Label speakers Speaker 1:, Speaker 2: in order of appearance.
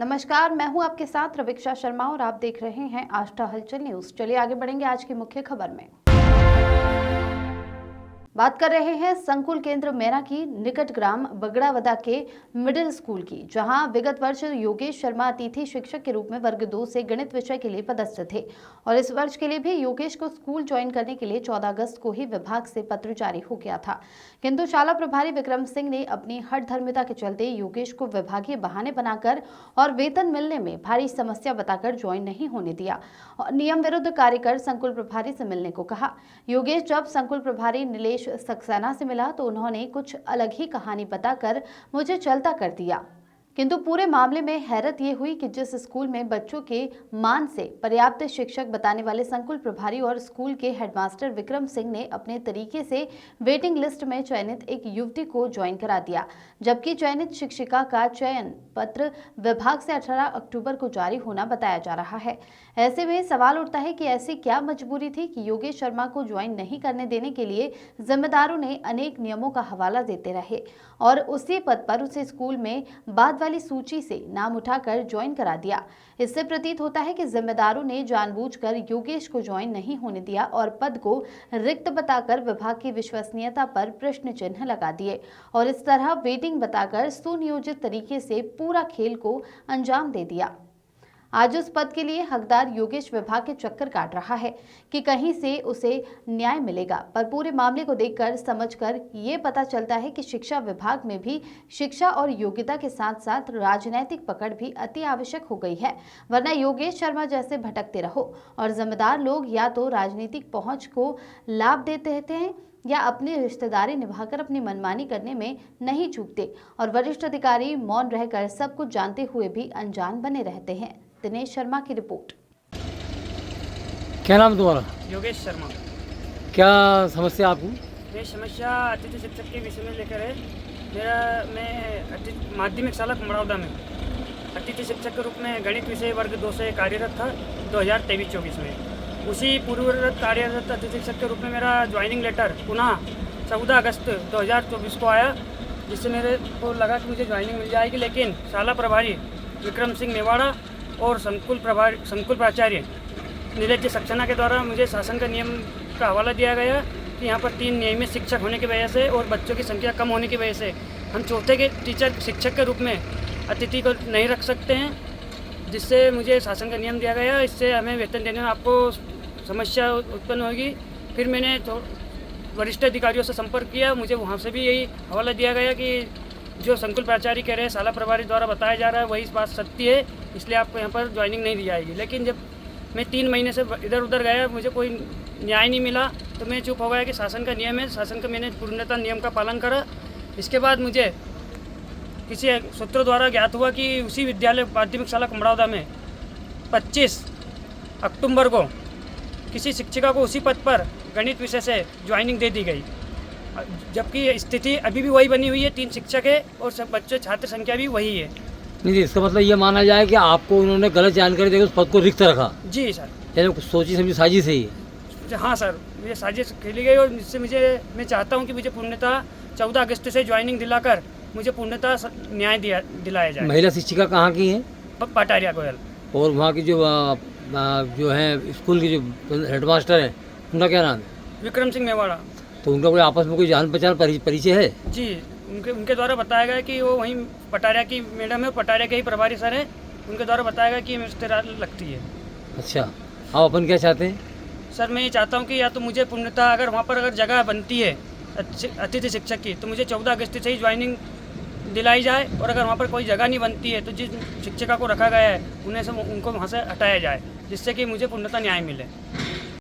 Speaker 1: नमस्कार, मैं हूं आपके साथ रविक्षा शर्मा और आप देख रहे हैं आस्था हलचल न्यूज। चलिए आगे बढ़ेंगे आज की मुख्य खबर में। बात कर रहे हैं संकुल केंद्र मेरा की निकट ग्राम बगड़ावदा के मिडिल स्कूल की, जहां विगत वर्ष योगेश शर्मा अतिथि शिक्षक के रूप में वर्ग 2 से गणित विषय के लिए पदस्थ थे और इस वर्ष के लिए भी योगेश को स्कूल ज्वाइन करने के लिए 14 अगस्त को ही विभाग से पत्र जारी हो गया था। किंतु शाला प्रभारी विक्रम सिंह ने अपनी हठधर्मिता के चलते योगेश को विभागीय बहाने बनाकर और वेतन मिलने में भारी समस्या बताकर ज्वाइन नहीं होने दिया और नियम विरुद्ध कार्य कर संकुल प्रभारी से मिलने को कहा। योगेश जब संकुल प्रभारी नीलेश सक्सेना से मिला तो उन्होंने कुछ अलग ही कहानी बताकर मुझे चलता कर दिया। किंतु पूरे मामले में हैरत ये हुई कि जिस स्कूल में बच्चों के मान से पर्याप्त शिक्षक बताने वाले संकुल प्रभारी और स्कूल के हेडमास्टर विक्रम सिंह ने अपने तरीके से वेटिंग लिस्ट में चयनित एक युवती को ज्वाइन करा दिया, जबकि चयनित शिक्षिका का चयन पत्र विभाग से 18 अक्टूबर को जारी होना बताया जा रहा है। ऐसे में सवाल उठता है कि ऐसी क्या मजबूरी थी कि योगेश शर्मा को ज्वाइन नहीं करने देने के लिए जिम्मेदारों ने अनेक नियमों का हवाला देते रहे और उसी पद पर उसे स्कूल में बाद वाली सूची से नाम उठाकर ज्वाइन करा दिया। इससे प्रतीत होता है कि जिम्मेदारों ने जानबूझकर योगेश को ज्वाइन नहीं होने दिया और पद को रिक्त बताकर विभाग की विश्वसनीयता पर प्रश्न चिन्ह लगा दिए और इस तरह वेटिंग बताकर सुनियोजित तरीके से पूरा खेल को अंजाम दे दिया। आज उस पद के लिए हकदार योगेश विभाग के चक्कर काट रहा है कि कहीं से उसे न्याय मिलेगा, पर पूरे मामले को देखकर समझकर ये पता चलता है कि शिक्षा विभाग में भी शिक्षा और योग्यता के साथ साथ राजनैतिक पकड़ भी अति आवश्यक हो गई है, वरना योगेश शर्मा जैसे भटकते रहो और जिम्मेदार लोग या तो राजनीतिक पहुंच को लाभ देते रहते हैं या अपनी रिश्तेदारी निभाकर अपनी मनमानी करने में नहीं चूकते और वरिष्ठ अधिकारी मौन रहकर सब कुछ जानते हुए भी अनजान बने रहते हैं। दिनेश शर्मा की रिपोर्ट।
Speaker 2: क्या नाम तुम्हारा?
Speaker 3: योगेश शर्मा।
Speaker 2: क्या समस्या आपको?
Speaker 3: मेरी समस्या अतिथि शिक्षक के विषय में लेकर है। मैं माध्यमिक शाला कुमड़ावदा में अतिथि शिक्षक के रूप में गणित विषय वर्ग 2 से कार्यरत था 2023-24 में। उसी पूर्वरत कार्यरत अतिथि शिक्षक के रूप में मेरा ज्वाइनिंग लेटर पुनः 14 अगस्त 2024 को आया, जिससे मेरे को लगा कि मुझे ज्वाइनिंग मिल जाएगी, लेकिन शाला प्रभारी विक्रम सिंह नेवाड़ा और संकुल प्राचार्य नीलेश सक्सेना के द्वारा मुझे शासन का नियम का हवाला दिया गया कि यहाँ पर 3 नियमित शिक्षक होने की वजह से और बच्चों की संख्या कम होने की वजह से हम चौथे के टीचर शिक्षक के रूप में अतिथि को नहीं रख सकते हैं, जिससे मुझे शासन का नियम दिया गया। इससे हमें वेतन देने में आपको समस्या उत्पन्न होगी। फिर मैंने वरिष्ठ अधिकारियों से संपर्क किया, मुझे वहाँ से भी यही हवाला दिया गया कि जो संकुल प्राचार्य कह रहे हैं शाला प्रभारी द्वारा बताया जा रहा है वही इस बात सत्य है, इसलिए आपको यहाँ पर ज्वाइनिंग नहीं दी जाएगी। लेकिन जब मैं 3 महीने से इधर उधर गया, मुझे कोई न्याय नहीं मिला, तो मैं चुप हो गया कि शासन का नियम है, शासन का मैंने पूर्णतः नियम का पालन करा। इसके बाद मुझे किसी सूत्रों द्वारा ज्ञात हुआ कि उसी विद्यालय माध्यमिक शाला कुमड़ावदा में 25 अक्टूबर को किसी शिक्षिका को उसी पद पर गणित विषय से ज्वाइनिंग दे दी गई, जबकि स्थिति अभी भी वही बनी हुई है। 3 शिक्षक है और सब बच्चे छात्र संख्या भी वही है।
Speaker 2: नहीं, इसका मतलब ये माना जाए कि आपको उन्होंने गलत जानकारी देकर उस पद को रिक्त रखा?
Speaker 3: जी सर।
Speaker 2: यानी कुछ सोची समझी साजिश है ये?
Speaker 3: हाँ सर, मुझे साजिश खेली गई और जिससे मैं चाहता हूँ कि मुझे पूर्णतः 14 अगस्त से ज्वाइनिंग दिलाकर मुझे पूर्णतः न्याय दिलाया जाए।
Speaker 2: महिला शिक्षिका कहाँ की है?
Speaker 3: पटारिया गोयल।
Speaker 2: और वहाँ की जो है स्कूल की जो हेडमास्टर है उनका क्या नाम है?
Speaker 3: विक्रम सिंह नेवाड़ा।
Speaker 2: तो उनका कोई आपस में कोई जान पहचान परिचय है?
Speaker 3: जी, उनके द्वारा बताया गया कि वो वहीं पटारिया की मैडम है और पटारिया के ही प्रभारी सर है, उनके द्वारा बताया गया कि रिश्तेदार लगती है।
Speaker 2: अच्छा, आप अपन क्या चाहते हैं?
Speaker 3: सर मैं ये चाहता हूँ कि या तो मुझे पूर्णतः अगर वहाँ पर जगह बनती है अतिथि शिक्षक की तो मुझे 14 अगस्त से ही ज्वाइनिंग दिलाई जाए, और अगर वहाँ पर कोई जगह नहीं बनती है तो जिस शिक्षिका को रखा गया है उनको वहाँ से हटाया जाए, जिससे कि मुझे पूर्णतः न्याय मिले।